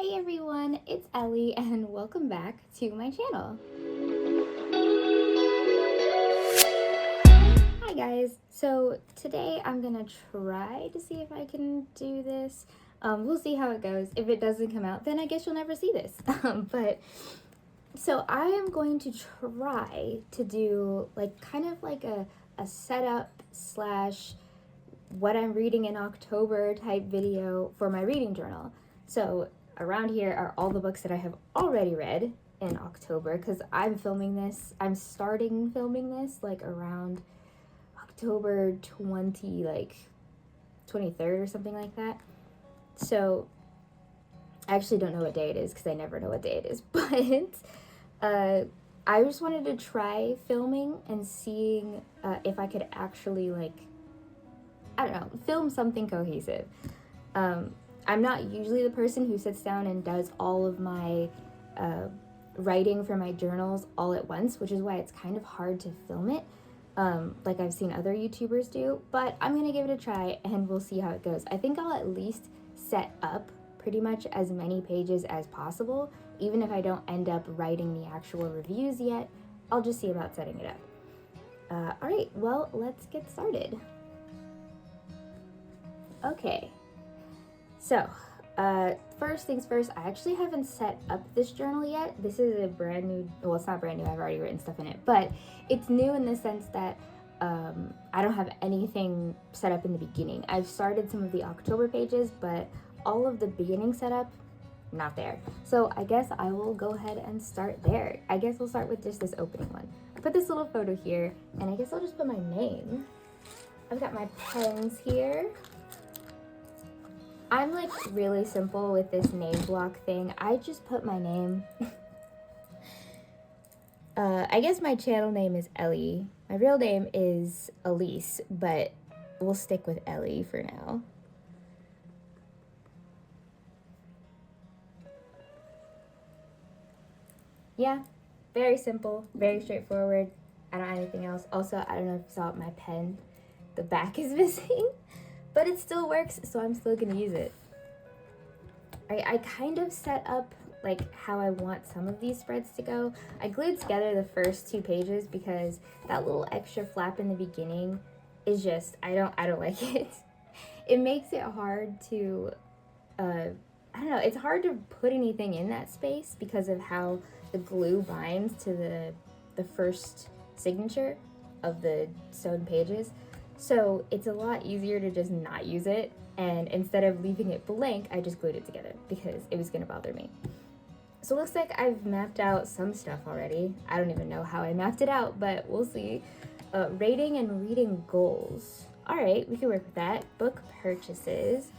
Hey everyone, it's Ellie and welcome back to my channel. Hi guys, so today I'm gonna try to see if I can do this. We'll see how it goes. If it doesn't come out, then I guess you'll never see this. So I am going to try to do kind of like a setup slash what I'm reading in October type video for my reading journal. So around here are all the books that I have already read in October because I'm starting filming this around October 23rd or something like that. So I actually don't know what day it is because I never know what day it is, but I just wanted to try filming and seeing if I could actually I don't know, film something cohesive. I'm not usually the person who sits down and does all of my writing for my journals all at once, which is why it's kind of hard to film it, like I've seen other YouTubers do, but I'm gonna give it a try and we'll see how it goes. I think I'll at least set up pretty much as many pages as possible, even if I don't end up writing the actual reviews yet. I'll just see about setting it up. All right, well, let's get started. Okay, so first things first, I actually haven't set up this journal yet. This is a brand new, well, it's not brand new, I've already written stuff in it, but it's new in the sense that I don't have anything set up in the beginning. I've started some of the October pages, but all of the beginning setup, not there. So I guess I will go ahead and start there. I guess we'll start with just this opening one. I put this little photo here, and I guess I'll just put my name. I've got my pens here. I'm really simple with this name block thing. I just put my name. I guess my channel name is Ellie. My real name is Elise, but we'll stick with Ellie for now. Yeah, very simple, very straightforward. I don't have anything else. Also, I don't know if you saw my pen. The back is missing, but it still works, so I'm still gonna use it. I kind of set up how I want some of these spreads to go. I glued together the first 2 pages because that little extra flap in the beginning is just, I don't like it. It makes it hard to, I don't know, it's hard to put anything in that space because of how the glue binds to the first signature of the sewn pages. So it's a lot easier to just not use it, and instead of leaving it blank, I just glued it together because it was gonna bother me. So it looks like I've mapped out some stuff already. I don't even know how I mapped it out, but we'll see. Rating and reading goals. All right, we can work with that. Book purchases.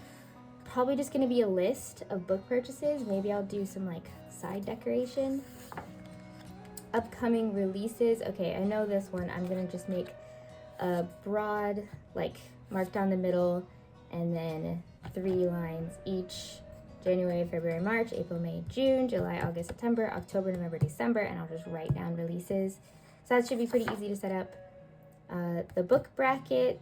Probably just gonna be a list of book purchases. Maybe I'll do some side decoration. Upcoming releases. Okay, I know this one. I'm gonna just make a broad, mark down the middle, and then 3 lines each. January, February, March, April, May, June, July, August, September, October, November, December, and I'll just write down releases. So that should be pretty easy to set up. The book bracket,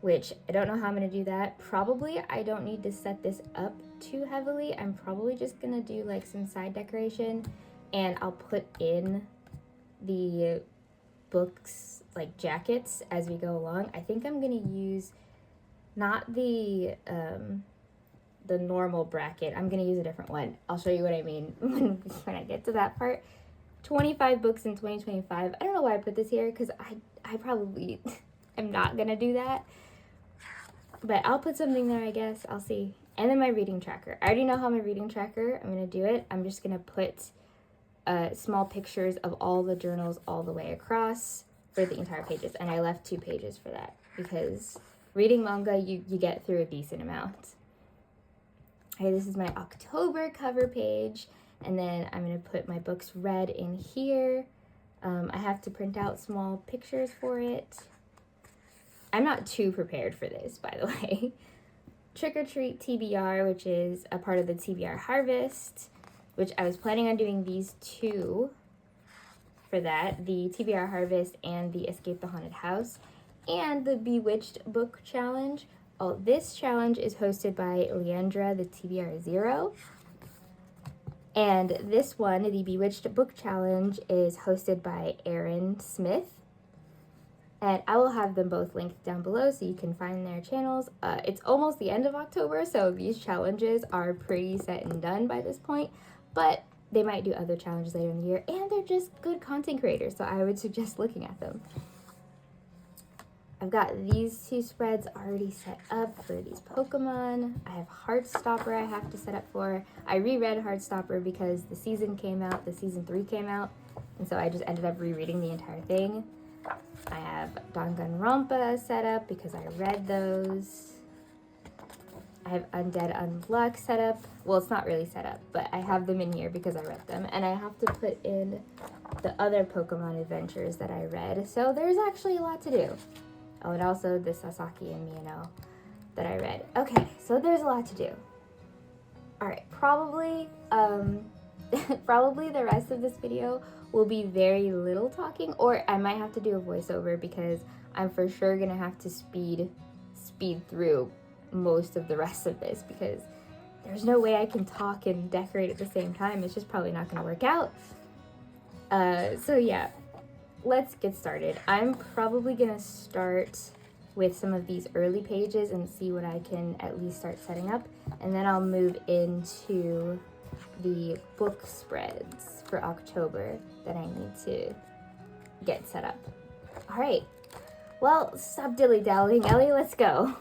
which I don't know how I'm gonna do that. Probably I don't need to set this up too heavily. I'm probably just gonna do some side decoration, and I'll put in the books jackets as we go along. I think I'm gonna use not the normal bracket. I'm gonna use a different one. I'll show you what I mean when I get to that part. 25 books in 2025. I don't know why I put this here because I probably am not gonna do that, but I'll put something there, I guess. I'll see. And then my reading tracker. I already know how my reading tracker, I'm gonna do it. I'm just gonna put small pictures of all the journals all the way across for the entire pages, and I left 2 pages for that because reading manga, you get through a decent amount. Okay, this is my October cover page, and then I'm gonna put my books read in here. I have to print out small pictures for it. I'm not too prepared for this, by the way. Trick or Treat TBR, which is a part of the TBR Harvest, which I was planning on doing these 2 for that, the TBR Harvest and the Escape the Haunted House, and the Bewitched Book Challenge. Oh, this challenge is hosted by Leandra, the TBR Zero. And this one, the Bewitched Book Challenge, is hosted by Aaron Smith. And I will have them both linked down below so you can find their channels. It's almost the end of October, so these challenges are pretty set and done by this point. But they might do other challenges later in the year, and they're just good content creators, so I would suggest looking at them. I've got these two spreads already set up for these Pokemon. I have Heartstopper I have to set up for. I reread Heartstopper because the season 3 came out, and so I just ended up rereading the entire thing. I have Danganronpa set up because I read those. I have Undead Unluck set up. Well, it's not really set up, but I have them in here because I read them. And I have to put in the other Pokemon adventures that I read. So there's actually a lot to do. Oh, and also the Sasaki and Miyano that I read. Okay, so there's a lot to do. Alright, probably the rest of this video will be very little talking, or I might have to do a voiceover because I'm for sure gonna have to speed through most of the rest of this because there's no way I can talk and decorate at the same time. It's just probably not gonna work out. So yeah, let's get started. I'm probably gonna start with some of these early pages and see what I can at least start setting up, and then I'll move into the book spreads for October that I need to get set up. All right, well, stop dilly-dallying, Ellie, let's go.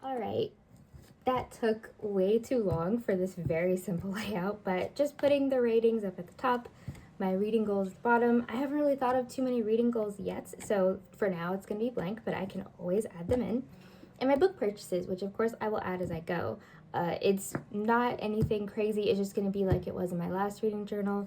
All right, that took way too long for this very simple layout, but just putting the ratings up at the top, my reading goals at the bottom. I haven't really thought of too many reading goals yet, so for now it's gonna be blank, but I can always add them in. And my book purchases, which of course I will add as I go. It's not anything crazy, it's just gonna be like it was in my last reading journal.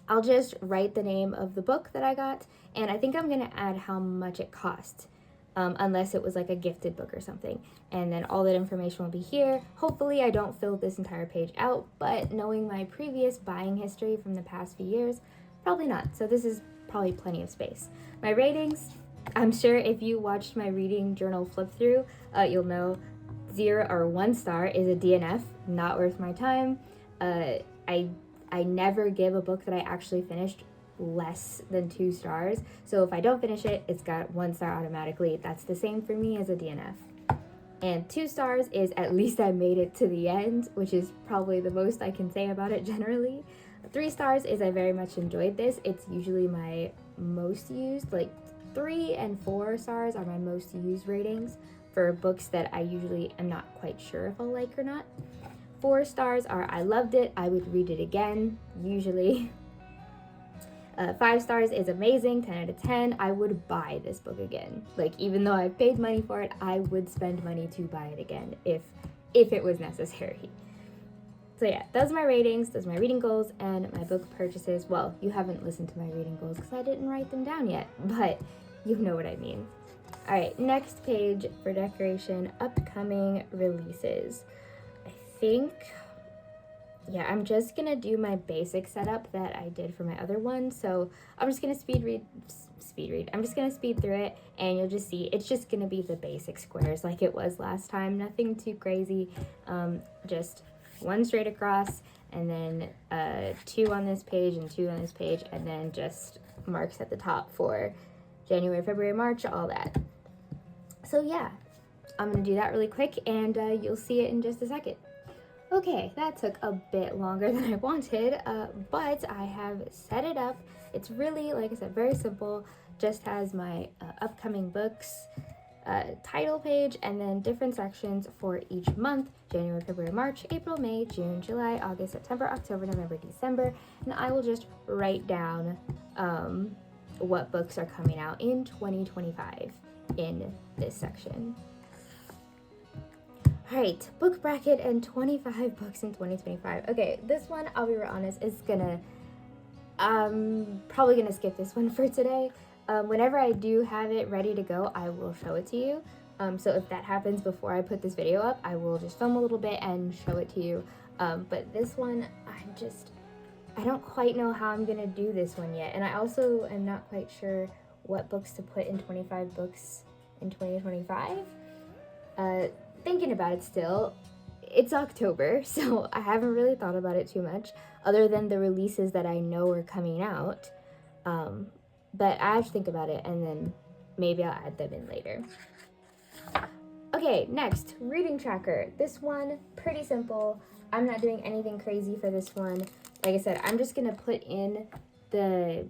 I'll just write the name of the book that I got, and I think I'm gonna add how much it cost. unless it was like a gifted book or something. And then all that information will be here. Hopefully I don't fill this entire page out, but knowing my previous buying history from the past few years, probably not. So this is probably plenty of space. My ratings, I'm sure if you watched my reading journal flip through, you'll know 0 or 1 star is a DNF, not worth my time. I never give a book that I actually finished less than 2 stars. So if I don't finish it, it's got 1 star automatically. That's the same for me as a DNF. And 2 stars is at least I made it to the end, which is probably the most I can say about it generally. 3 stars is I very much enjoyed this. It's usually my most used, like 3 and 4 stars are my most used ratings for books that I usually am not quite sure if I'll like or not. 4 stars are I loved it, I would read it again, usually. 5 stars is amazing, 10 out of 10. I would buy this book again. Like, even though I paid money for it, I would spend money to buy it again if it was necessary. So yeah, those are my ratings, those are my reading goals, and my book purchases. Well, you haven't listened to my reading goals because I didn't write them down yet, but you know what I mean. All right, next page for decoration, upcoming releases. I think, yeah, I'm just gonna do my basic setup that I did for my other one. So I'm just gonna speed read. I'm just gonna speed through it, and you'll just see it's just gonna be the basic squares like it was last time. Nothing too crazy. Just 1 straight across, and then 2 on this page and 2 on this page, and then just marks at the top for January, February, March, all that. So yeah, I'm gonna do that really quick, and you'll see it in just a second. Okay, that took a bit longer than I wanted, but I have set it up. It's really, like I said, very simple. Just has my upcoming books title page, and then different sections for each month: January, February, March, April, May, June, July, August, September, October, November, December. And I will just write down what books are coming out in 2025 in this section. Alright, book bracket and 25 books in 2025. Okay, this one, I'll be real honest, is probably gonna skip this one for today. Whenever I do have it ready to go, I will show it to you. So if that happens before I put this video up, I will just film a little bit and show it to you. But this one, I don't quite know how I'm gonna do this one yet. And I also am not quite sure what books to put in 25 books in 2025. Thinking about it still. It's October, so I haven't really thought about it too much, other than the releases that I know are coming out. But I have to think about it, and then maybe I'll add them in later. Okay, next, reading tracker. This one, pretty simple. I'm not doing anything crazy for this one. Like I said, I'm just gonna put in the,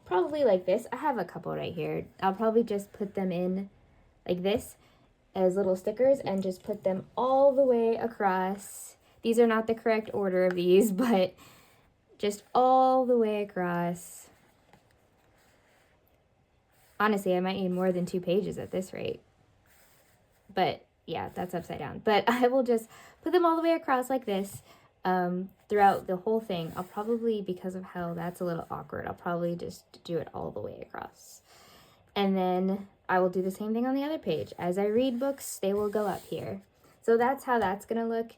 probably like this. I have a couple right here. I'll probably just put them in like this as little stickers and just put them all the way across. These are not the correct order of these, but just all the way across. Honestly, I might need more than 2 pages at this rate. But yeah, that's upside down. But I will just put them all the way across like this throughout the whole thing. I'll probably, because of how that's a little awkward, I'll probably just do it all the way across. And then I will do the same thing on the other page. As I read books, they will go up here. So that's how that's gonna look.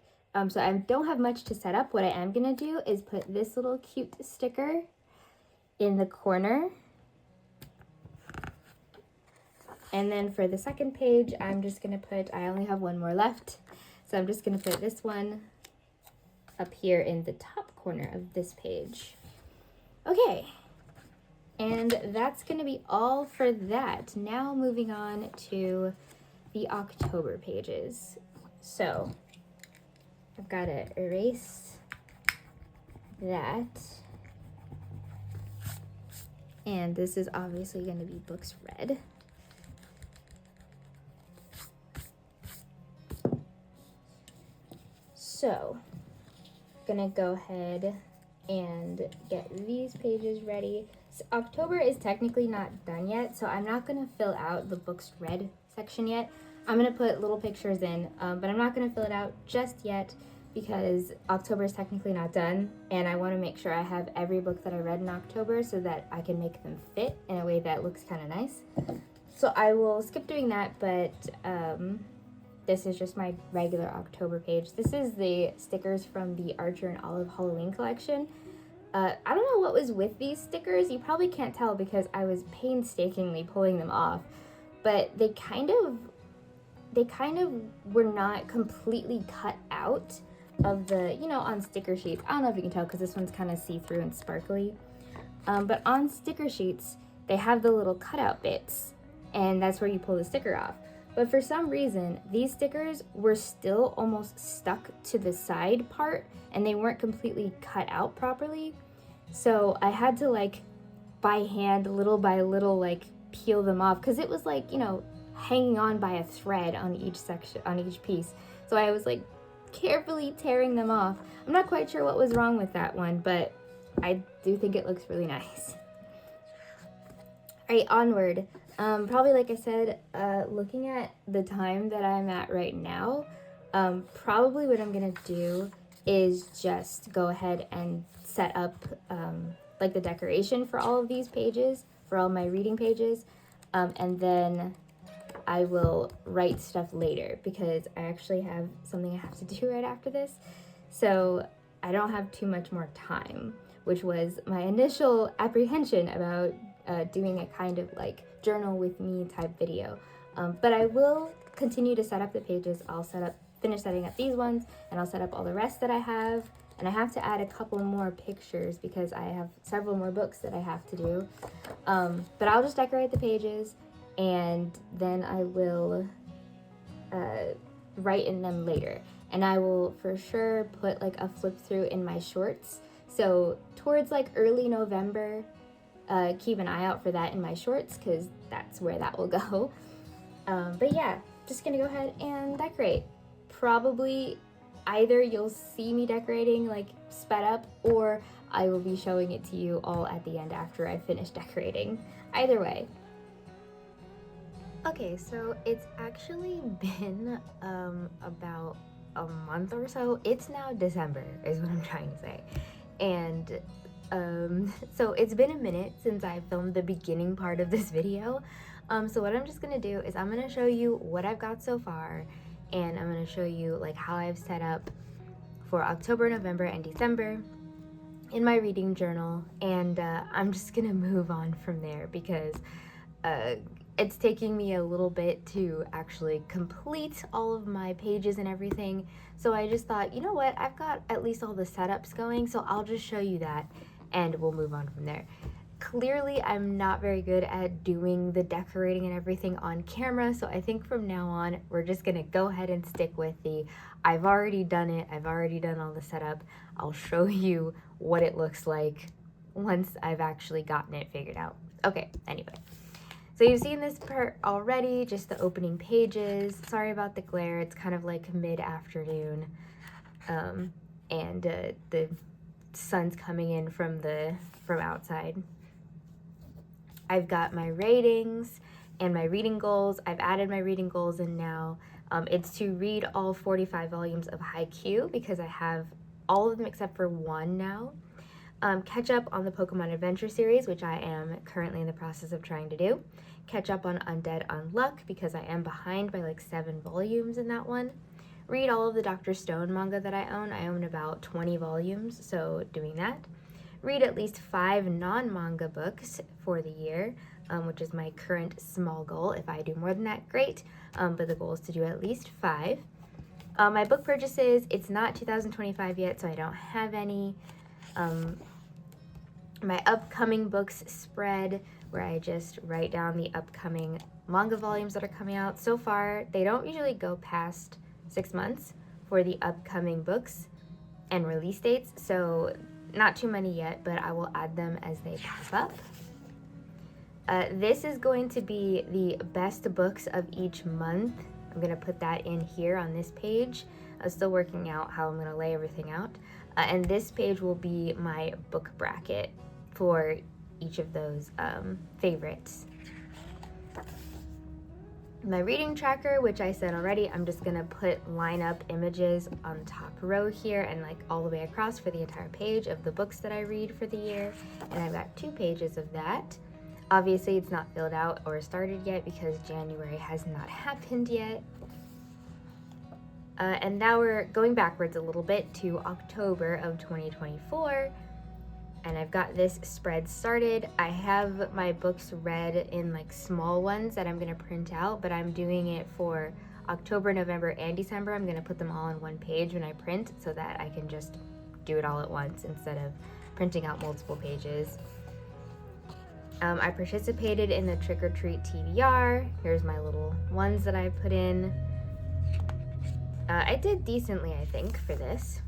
So I don't have much to set up. What I am gonna do is put this little cute sticker in the corner. And then for the second page, I'm just gonna put, I only have 1 more left. So I'm just gonna put this one up here in the top corner of this page. Okay. And that's going to be all for that. Now moving on to the October pages. So I've got to erase that. And this is obviously going to be books read. So I'm going to go ahead and get these pages ready. So October is technically not done yet, so I'm not going to fill out the books read section yet. I'm going to put little pictures in, but I'm not going to fill it out just yet because October is technically not done, and I want to make sure I have every book that I read in October so that I can make them fit in a way that looks kind of nice. So I will skip doing that, but this is just my regular October page. This is the stickers from the Archer and Olive Halloween collection. I don't know what was with these stickers. You probably can't tell because I was painstakingly pulling them off, but they kind of were not completely cut out of the, on sticker sheets. I don't know if you can tell because this one's kind of see-through and sparkly. But on sticker sheets, they have the little cutout bits, and that's where you pull the sticker off. But for some reason, these stickers were still almost stuck to the side part, and they weren't completely cut out properly. So I had to, like, by hand, little by little, like, peel them off, because it was like, hanging on by a thread on each section, on each piece. So I was, like, carefully tearing them off. I'm not quite sure what was wrong with that one, but I do think it looks really nice. All right, onward. Probably, like I said, looking at the time that I'm at right now, probably what I'm gonna do is just go ahead and set up like the decoration for all of these pages, for all my reading pages, and then I will write stuff later because I actually have something I have to do right after this. So I don't have too much more time, which was my initial apprehension about doing a kind of like journal with me type video. But I will continue to set up the pages. I'll finish setting up these ones, and I'll set up all the rest that I have. And I have to add a couple more pictures because I have several more books that I have to do. But I'll just decorate the pages, and then I will write in them later. And I will for sure put like a flip through in my shorts. So towards like early November, keep an eye out for that in my shorts because that's where that will go. But yeah, just gonna go ahead and decorate. Probably either you'll see me decorating like sped up, or I will be showing it to you all at the end after I finish decorating. Either way. Okay, so it's actually been about a month or so. It's now December is what I'm trying to say. And so it's been a minute since I filmed the beginning part of this video. So what I'm just gonna do is I'm gonna show you what I've got so far, and I'm gonna show you like how I've set up for October, November, and December in my reading journal, and I'm just gonna move on from there because it's taking me a little bit to actually complete all of my pages and everything. So I just thought, you know what, I've got at least all the setups going, so I'll just show you that and we'll move on from there. Clearly, I'm not very good at doing the decorating and everything on camera, so I think from now on, we're just gonna go ahead and stick with the I've already done it, I've already done all the setup. I'll show you what it looks like once I've actually gotten it figured out. Okay, anyway. So you've seen this part already, just the opening pages. Sorry about the glare, it's kind of like mid-afternoon, and the sun's coming in from outside. I've got my ratings and my reading goals. I've added my reading goals in now. It's to read all 45 volumes of Haikyuu because I have all of them except for one now. Catch up on the Pokemon Adventure series, which I am currently in the process of trying to do. Catch up on Undead Unluck because I am behind by like 7 volumes in that one. Read all of the Dr. Stone manga that I own. I own about 20 volumes, so doing that. Read at least 5 non-manga books for the year, which is my current small goal. If I do more than that, great, but the goal is to do at least 5. My book purchases, it's not 2025 yet, so I don't have any. My upcoming books spread, where I just write down the upcoming manga volumes that are coming out. So far, they don't usually go past 6 months for the upcoming books and release dates, so not too many yet, but I will add them as they pop up. This is going to be the best books of each month. I'm going to put that in here on this page. I'm still working out how I'm going to lay everything out. And this page will be my book bracket for each of those favorites. My reading tracker, which I said already, I'm just gonna put line up images on the top row here and like all the way across for the entire page of the books that I read for the year. And I've got 2 pages of that. Obviously, it's not filled out or started yet because January has not happened yet. And now we're going backwards a little bit to October of 2024. And I've got this spread started. I have my books read in like small ones that I'm gonna print out, but I'm doing it for October, November, and December. I'm gonna put them all on one page when I print so that I can just do it all at once instead of printing out multiple pages. I participated in the Trick or Treat TBR. Here's my little ones that I put in. I did decently, I think, for this.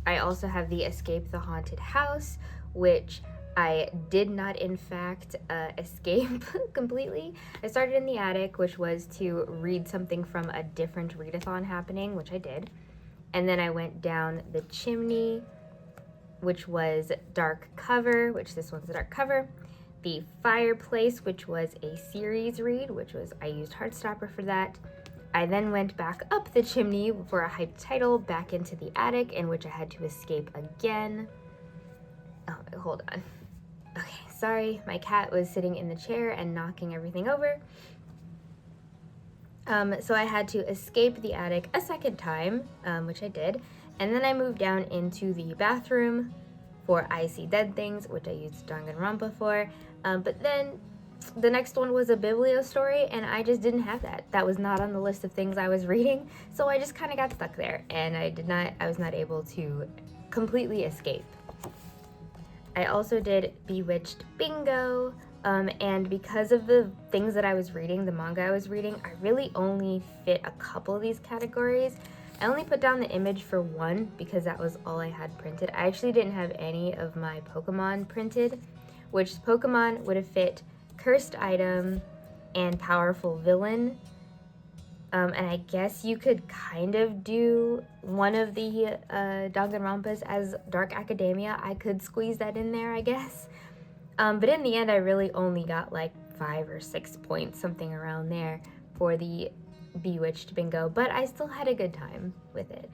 I also have the Escape the Haunted House, which I did not, in fact, escape completely. I started in the attic, which was to read something from a different readathon happening, which I did. And then I went down the chimney, which was dark cover, which this one's a dark cover. The fireplace, which was a series read, which was, I used Heartstopper for that. I then went back up the chimney for a hyped title, back into the attic, in which I had to escape again. Oh, hold on. Okay, sorry, my cat was sitting in the chair and knocking everything over. So I had to escape the attic a second time, which I did. And then I moved down into the bathroom for I See Dead Things, which I used Danganronpa for. But then the next one was a biblio story, and I just didn't have that. That was not on the list of things I was reading, so I just kind of got stuck there, and I was not able to completely escape. I also did Bewitched Bingo, and because of the things that I was reading, the manga I was reading, I really only fit a couple of these categories. I only put down the image for one because that was all I had printed. I actually didn't have any of my Pokemon printed, which Pokemon would have fit Cursed Item and Powerful Villain. And I guess you could kind of do one of the Danganronpas as Dark Academia. I could squeeze that in there, I guess. But in the end, I really only got like 5 or 6 points, something around there, for the Bewitched Bingo. But I still had a good time with it.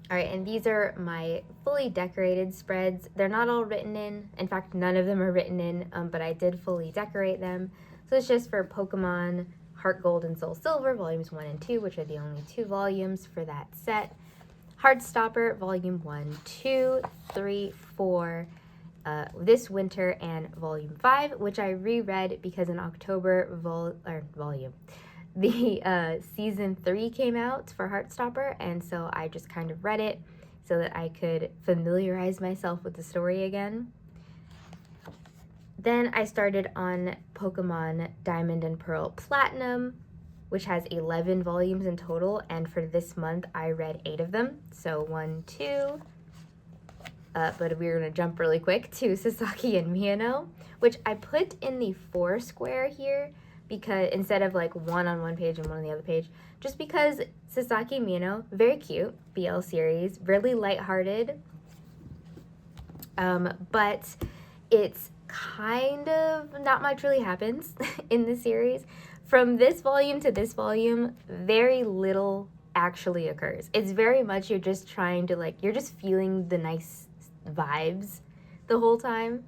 All right, and these are my fully decorated spreads. They're not all written in. In fact, none of them are written in, but I did fully decorate them. So it's just for Pokemon Heart Gold and Soul Silver, volumes 1 and 2, which are the only 2 volumes for that set. Heartstopper, volume 1, 2, 3, 4, this winter, and volume 5, which I reread because in October, the season 3 came out for Heartstopper, and so I just kind of read it so that I could familiarize myself with the story again. Then I started on Pokemon Diamond and Pearl Platinum, which has 11 volumes in total, and for this month I read 8 of them. So 1, 2, but we're gonna jump really quick to Sasaki and Miyano, which I put in the 4 square here because instead of like one on one page and one on the other page, just because Sasaki and Miyano, very cute, BL series, really lighthearted, but it's kind of not much really happens in the series. From this volume to this volume, very little actually occurs. It's very much you're just trying to you're just feeling the nice vibes the whole time.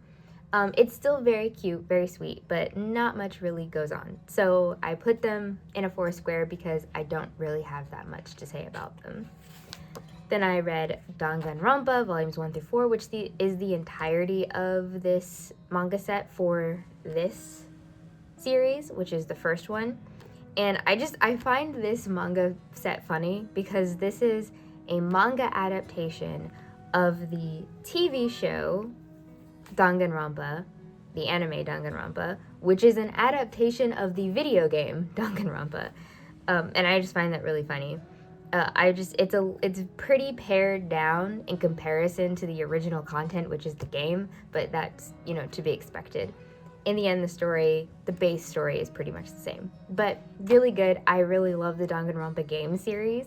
It's still very cute, very sweet, but not much really goes on. So I put them in a 4 square because I don't really have that much to say about them. Then I read Danganronpa, volumes 1 through 4, which is the entirety of this manga set for this series, which is the first one. And I find this manga set funny because this is a manga adaptation of the TV show Danganronpa, the anime Danganronpa, which is an adaptation of the video game Danganronpa. And I just find that really funny. It's pretty pared down in comparison to the original content, which is the game, but that's, to be expected. In the end, the base story is pretty much the same, but really good. I really love the Danganronpa game series,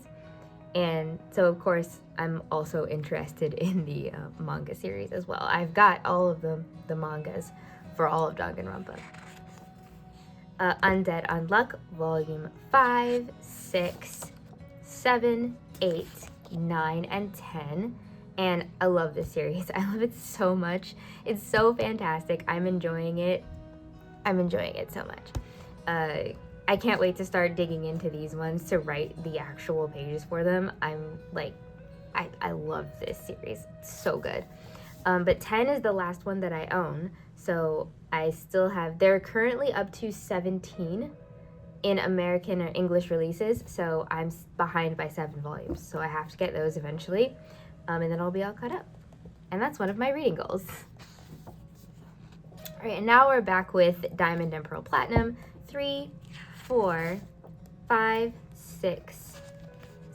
and so of course I'm also interested in the manga series as well. I've got all of the mangas for all of Danganronpa. Undead Unluck, volume 5, 6, 7, 8, 9, and 10. And I love this series. I love it so much. It's so fantastic. I'm enjoying it. I'm enjoying it so much. I can't wait to start digging into these ones to write the actual pages for them. I'm like, I love this series. It's so good. But 10 is the last one that I own. So I still have, they're currently up to 17 in American or English releases. So I'm behind by 7 volumes. So I have to get those eventually. And then I'll be all caught up. And that's one of my reading goals. All right, and now we're back with Diamond and Pearl Platinum. 3, 4, 5, 6,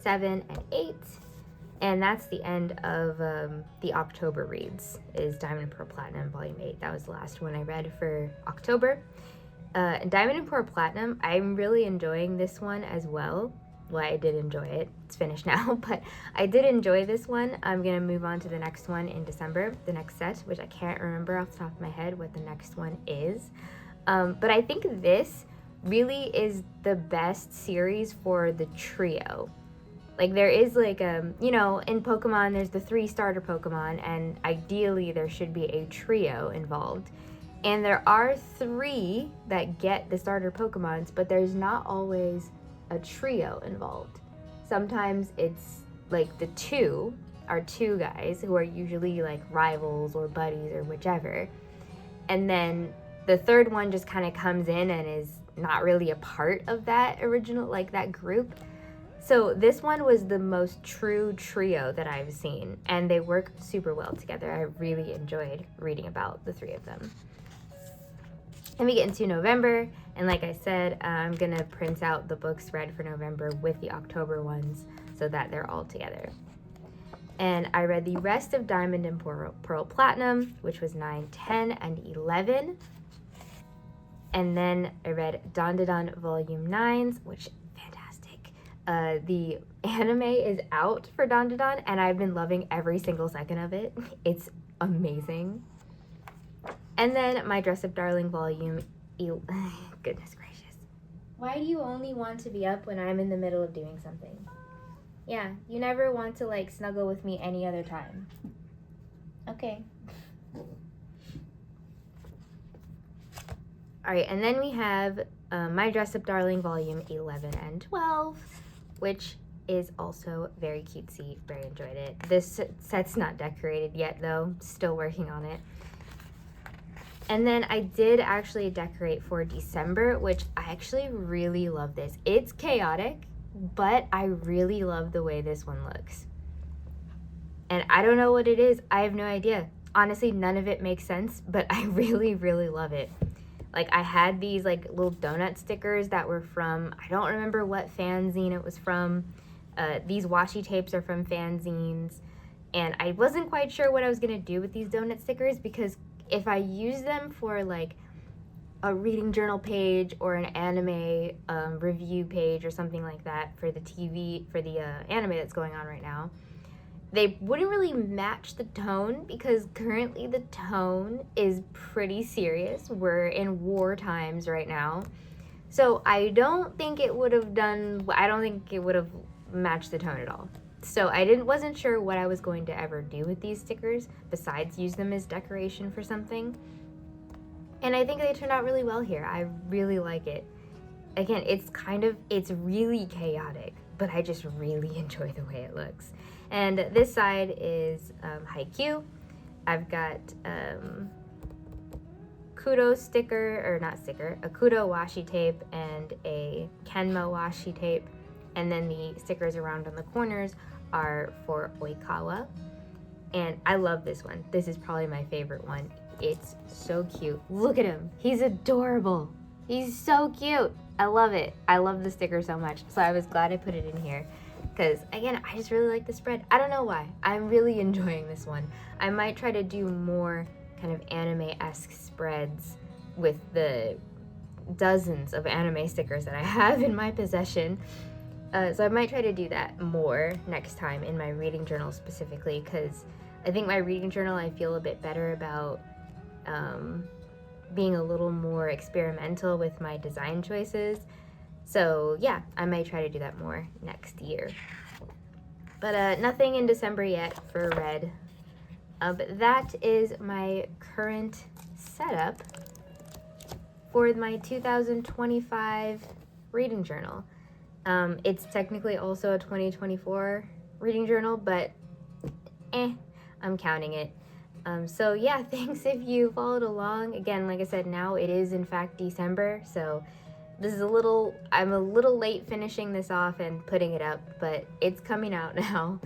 7, and 8. And that's the end of the October reads, is Diamond and Pearl Platinum, Volume 8. That was the last one I read for October. Diamond and Pearl Platinum, I'm really enjoying this one as well. Well, I did enjoy it. It's finished now, but I did enjoy this one. I'm going to move on to the next one in December, the next set, which I can't remember off the top of my head what the next one is. But I think this really is the best series for the trio. Like, there is like, you know, in Pokemon, there's the 3 starter Pokemon, and ideally there should be a trio involved. And there are 3 that get the starter Pokemons, but there's not always a trio involved. Sometimes it's like the 2 are 2 guys who are usually like rivals or buddies or whichever. And then the 3rd one just kind of comes in and is not really a part of that original, like that group. So this one was the most true trio that I've seen, and they work super well together. I really enjoyed reading about the 3 of them. And we get into November, and like I said, I'm gonna print out the books read for November with the October ones so that they're all together. And I read the rest of Diamond and Pearl Platinum, which was 9, 10, and 11. And then I read Dandadan Volume 9s, which fantastic. The anime is out for Dandadan, and I've been loving every single second of it. It's amazing. And then my Dress Up Darling Volume, goodness gracious. Why do you only want to be up when I'm in the middle of doing something? Yeah, you never want to like snuggle with me any other time. Okay. All right, and then we have My Dress Up Darling Volume 11 and 12, which is also very cutesy, very enjoyed it. This set's not decorated yet though, still working on it. And then I did actually decorate for December, which I actually really love this. It's chaotic, but I really love the way this one looks. And I don't know what it is. I have no idea. Honestly, none of it makes sense, but I really, really love it. Like, I had these like little donut stickers that were from, I don't remember what fanzine it was from. These washi tapes are from fanzines. And I wasn't quite sure what I was gonna do with these donut stickers, because if I use them for like a reading journal page or an anime review page or something like that for the TV, for the anime that's going on right now, they wouldn't really match the tone, because currently the tone is pretty serious. We're in war times right now. So I don't think it would have matched the tone at all. So I wasn't sure what I was going to ever do with these stickers besides use them as decoration for something. And I think they turned out really well here. I really like it. Again, it's really chaotic, but I just really enjoy the way it looks. And this side is Haikyuu. I've got Kudo sticker, or not sticker, a Kudo washi tape and a Kenma washi tape. And then the stickers around on the corners are for Oikawa. And I love this one. This is probably my favorite one. It's so cute. Look at him. He's adorable. He's so cute. I love it. I love the sticker so much. So I was glad I put it in here, because again, I just really like the spread. I don't know why. I'm really enjoying this one. I might try to do more kind of anime-esque spreads with the dozens of anime stickers that I have in my possession. So I might try to do that more next time in my reading journal specifically, because I think my reading journal, I feel a bit better about being a little more experimental with my design choices. So yeah, I might try to do that more next year. But nothing in December yet for red. But that is my current setup for my 2025 reading journal. It's technically also a 2024 reading journal, but I'm counting it. So yeah, thanks if you followed along. Again, like I said, now it is in fact December, so this is I'm a little late finishing this off and putting it up, but it's coming out now.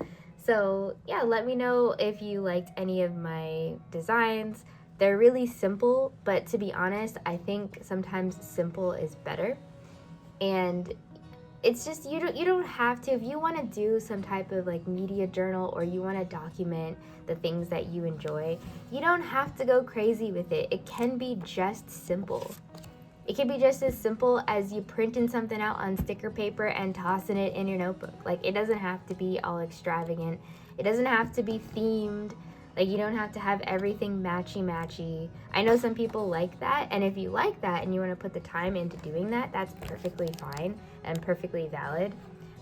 So yeah, let me know if you liked any of my designs. They're really simple, but to be honest, I think sometimes simple is better. And it's just, you don't have to, if you want to do some type of like media journal, or you want to document the things that you enjoy, you don't have to go crazy with it. It can be just simple. It can be just as simple as you printing something out on sticker paper and tossing it in your notebook. Like, it doesn't have to be all extravagant. It doesn't have to be themed. Like, you don't have to have everything matchy-matchy. I know some people like that, and if you like that and you want to put the time into doing that, that's perfectly fine and perfectly valid.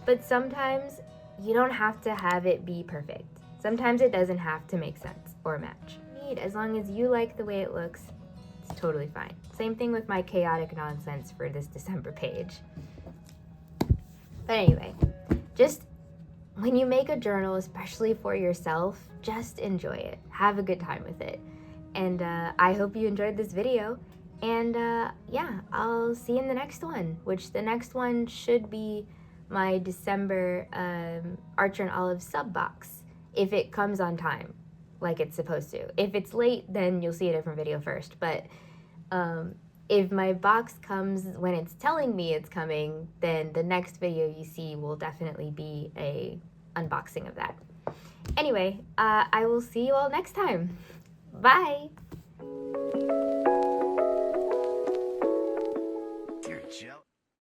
But sometimes you don't have to have it be perfect. Sometimes it doesn't have to make sense or match. As long as you like the way it looks, it's totally fine. Same thing with my chaotic nonsense for this December page. But anyway, just when you make a journal, especially for yourself, just enjoy it. Have a good time with it. And I hope you enjoyed this video. And yeah, I'll see you in the next one, which the next one should be my December Archer and Olive sub box, if it comes on time, like it's supposed to. If it's late, then you'll see a different video first. But if my box comes when it's telling me it's coming, then the next video you see will definitely be a unboxing of that. Anyway, I will see you all next time. Bye!